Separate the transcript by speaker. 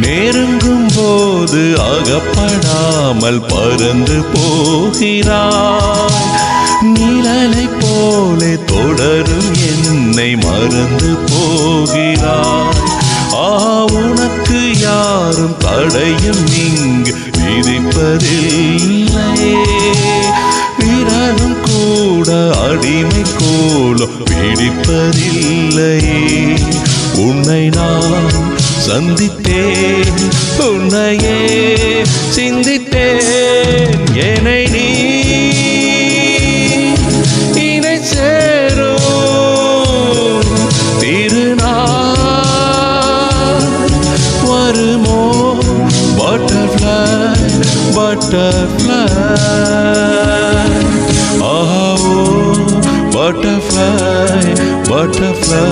Speaker 1: நெருங்கும் போது அகப்படாமல் பறந்து போகிறாய். நிழலை போலே தொடரும் என்னை மறந்து போகிறாய். உனக்கு யாரும் தடையும் இங்கு விதிப்பதில்லை. விரலும் கூட அடிமை கோலம் பிடிப்பதில்லை. உன்னை நான் சந்தித்தேன், உன்னையே சிந்தித்தேன். என்னை நீ இணை சேரும் திருநாள் வருமோ? பட்டர்ஃப்ளை பட்டர்ஃப்ளை ஆஹோ பட்டர்ஃப்ளை பட்டர்ஃப்ளை